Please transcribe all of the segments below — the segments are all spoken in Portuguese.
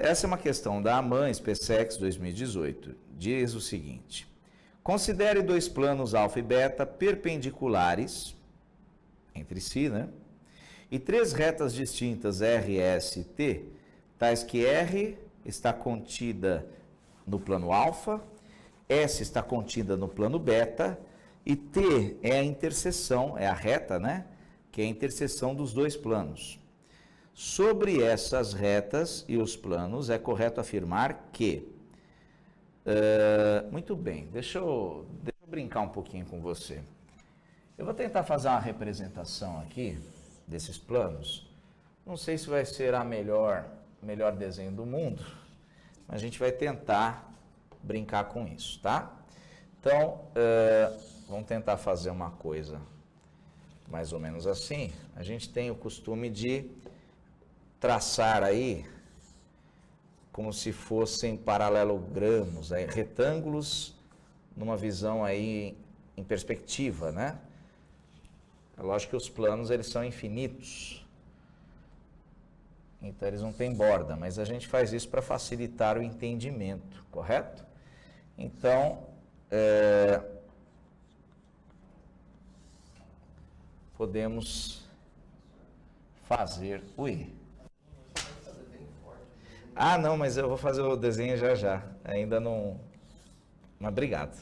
essa é uma questão da AMAN SpaceX 2018. Diz o seguinte: considere dois planos alfa e beta perpendiculares entre si, né? E três retas distintas R, S e T, tais que R está contida no plano alfa, S está contida no plano beta e T é a interseção, é a reta, né? Que é a interseção dos dois planos. Sobre essas retas e os planos, é correto afirmar que... muito bem, deixa eu brincar um pouquinho com você. Eu vou tentar fazer uma representação aqui desses planos. Não sei se vai ser a melhor desenho do mundo, mas a gente vai tentar brincar com isso, tá? Então, vamos tentar fazer uma coisa mais ou menos assim. A gente tem o costume de traçar aí como se fossem paralelogramos, aí, retângulos numa visão aí em perspectiva, né? É lógico que os planos eles são infinitos, então eles não têm borda, mas a gente faz isso para facilitar o entendimento, correto? Então, podemos fazer... Ui! Ah, não, mas eu vou fazer o desenho já. Ainda não... Mas obrigado.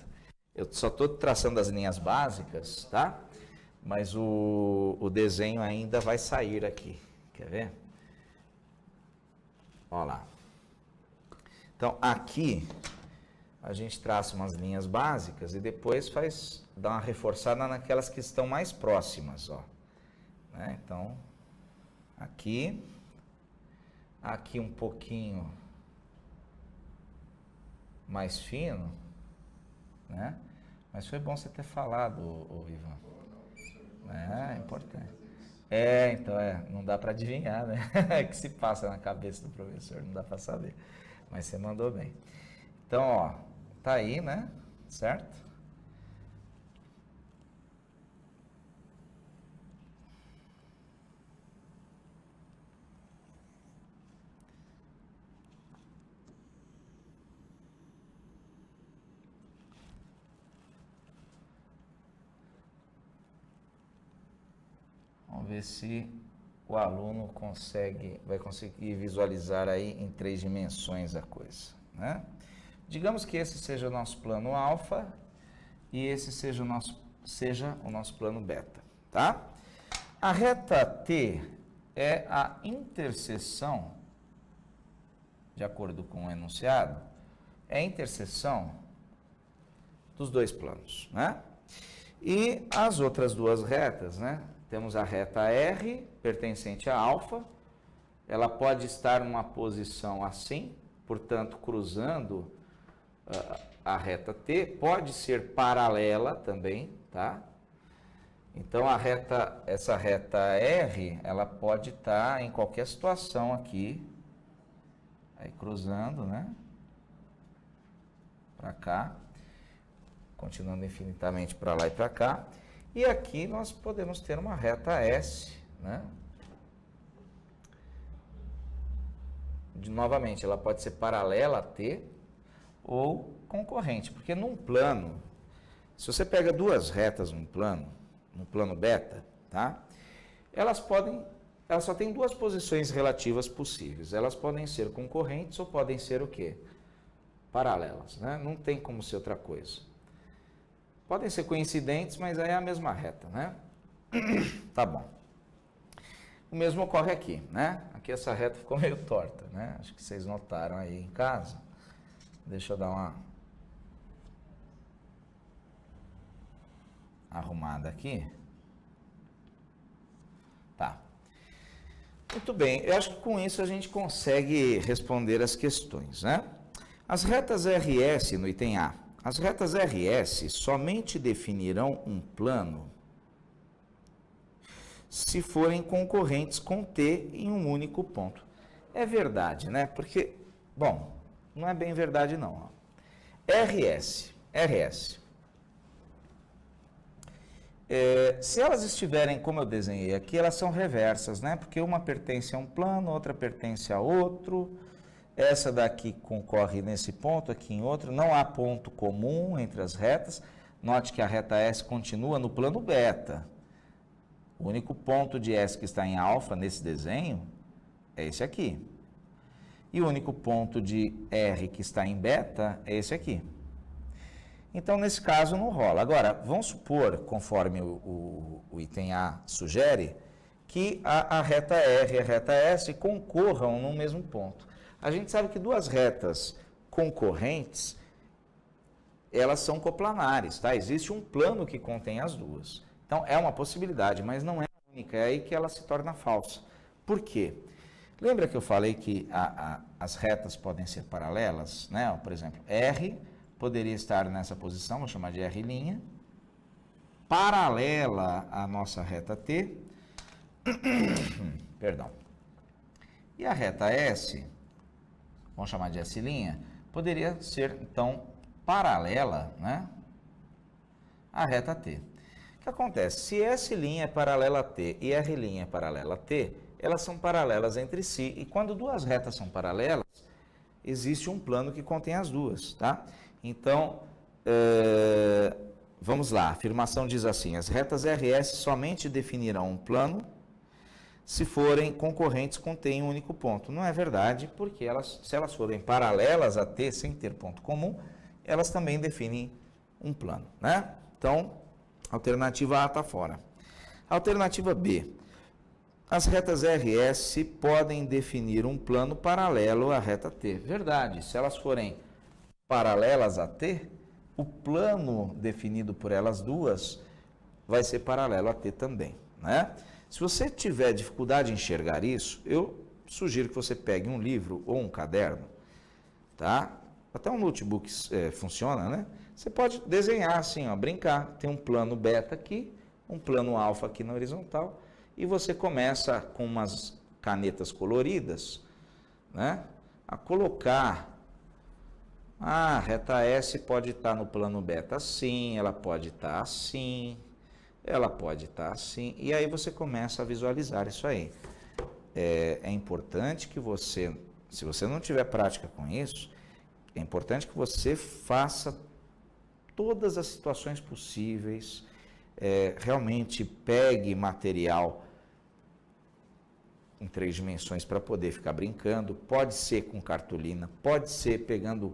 Eu só estou traçando as linhas básicas, tá? Mas o desenho ainda vai sair aqui. Quer ver? Olha lá. Então, aqui, a gente traça umas linhas básicas e depois dá uma reforçada naquelas que estão mais próximas, ó. Né? Então, aqui um pouquinho mais fino, né? Mas foi bom você ter falado, Ivan. É importante. Então, não dá para adivinhar, né? É que se passa na cabeça do professor, não dá para saber. Mas você mandou bem. Então, ó, tá aí, né? Certo? Vamos ver se o aluno vai conseguir visualizar aí em 3 dimensões a coisa, né? Digamos que esse seja o nosso plano alfa e esse seja o nosso plano beta, tá? A reta T é a interseção, de acordo com o enunciado, é a interseção dos dois planos, né? E as outras duas retas, né? Temos a reta R, pertencente a alfa, ela pode estar numa posição assim, portanto, cruzando a reta T, pode ser paralela também, tá? Então, essa reta R, ela pode estar em qualquer situação aqui, aí cruzando, né? Para cá, continuando infinitamente para lá e para cá. E aqui nós podemos ter uma reta S, né? Novamente, ela pode ser paralela a T ou concorrente, porque num plano, se você pega duas retas num plano beta, tá? Elas só têm duas posições relativas possíveis. Elas podem ser concorrentes ou podem ser o quê? Paralelas, né? Não tem como ser outra coisa. Podem ser coincidentes, mas aí é a mesma reta, né? Tá bom. O mesmo ocorre aqui, né? Aqui essa reta ficou meio torta, né? Acho que vocês notaram aí em casa. Deixa eu dar uma arrumada aqui. Tá. Muito bem. Eu acho que com isso a gente consegue responder as questões, né? As retas RS no item A. As retas RS somente definirão um plano se forem concorrentes com T em um único ponto. É verdade, né? Porque, bom, não é bem verdade não. RS. Se elas estiverem como eu desenhei aqui, elas são reversas, né? Porque uma pertence a um plano, outra pertence a outro. essa daqui concorre nesse ponto, aqui em outro, não há ponto comum entre as retas. Note que a reta S continua no plano beta. O único ponto de S que está em alfa nesse desenho é esse aqui. E o único ponto de R que está em beta é esse aqui. Então, nesse caso, não rola. Agora, vamos supor, conforme o item A sugere, que a reta R e a reta S concorram no mesmo ponto. A gente sabe que duas retas concorrentes, elas são coplanares, tá? Existe um plano que contém as duas. Então, é uma possibilidade, mas não é única. É aí que ela se torna falsa. Por quê? Lembra que eu falei que as retas podem ser paralelas, né? Por exemplo, R poderia estar nessa posição, vou chamar de R', paralela à nossa reta T, perdão. E a reta S, vamos chamar de S', poderia ser, então, paralela, né, à reta T. O que acontece? Se S' é paralela a T e R' é paralela a T, elas são paralelas entre si, e quando duas retas são paralelas, existe um plano que contém as duas, tá? Então, vamos lá, a afirmação diz assim: as retas RS somente definirão um plano se forem concorrentes contêm um único ponto. Não é verdade, porque se elas forem paralelas a T sem ter ponto comum, elas também definem um plano, né? Então, alternativa A está fora. Alternativa B. As retas RS podem definir um plano paralelo à reta T. Verdade, se elas forem paralelas a T, o plano definido por elas duas vai ser paralelo a T também, né? Se você tiver dificuldade em enxergar isso, eu sugiro que você pegue um livro ou um caderno, tá? Até um notebook funciona, né? Você pode desenhar assim, ó, brincar. Tem um plano beta aqui, um plano alfa aqui na horizontal, e você começa com umas canetas coloridas, né, a colocar. A reta S pode estar no plano beta assim, ela pode estar assim, ela pode estar assim, e aí você começa a visualizar isso aí. É importante que você, se você não tiver prática com isso, é importante que você faça todas as situações possíveis, realmente pegue material em 3 dimensões para poder ficar brincando. Pode ser com cartolina, pode ser pegando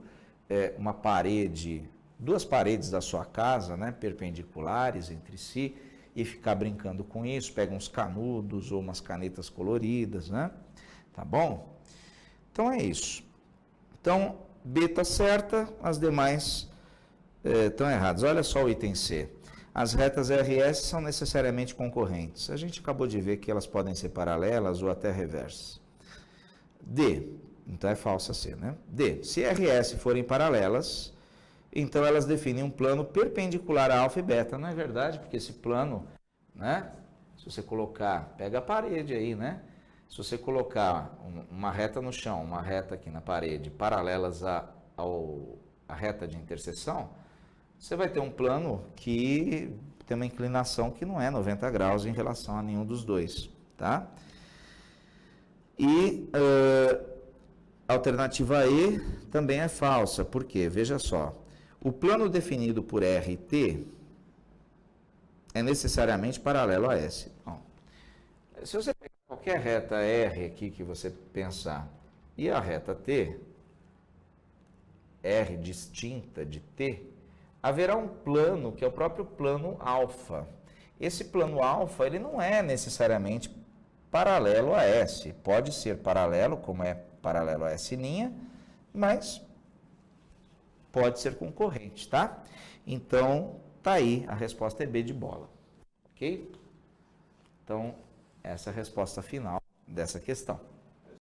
uma parede, 2 paredes da sua casa, né, perpendiculares entre si, e ficar brincando com isso. Pega uns canudos ou umas canetas coloridas, né? Tá bom? Então é isso. Então, B está certa, as demais estão erradas. Olha só o item C. As retas RS são necessariamente concorrentes. A gente acabou de ver que elas podem ser paralelas ou até reversas. D, então é falsa C, né? D, se RS forem paralelas, então elas definem um plano perpendicular a alfa e beta. Não é verdade? Porque esse plano, né? Se você colocar, pega a parede aí, né? Se você colocar uma reta no chão, uma reta aqui na parede, paralelas à reta de interseção, você vai ter um plano que tem uma inclinação que não é 90 graus em relação a nenhum dos dois, tá? E a alternativa E também é falsa, por quê? Veja só, o plano definido por R e T é necessariamente paralelo a S. Bom, se você pegar qualquer reta R aqui que você pensar e a reta T, R distinta de T, haverá um plano que é o próprio plano alfa. Esse plano alfa, ele não é necessariamente paralelo a S. Pode ser paralelo, como é paralelo a S', mas pode ser concorrente, tá? Então, tá aí, a resposta é B de bola. Ok? Então, essa é a resposta final dessa questão.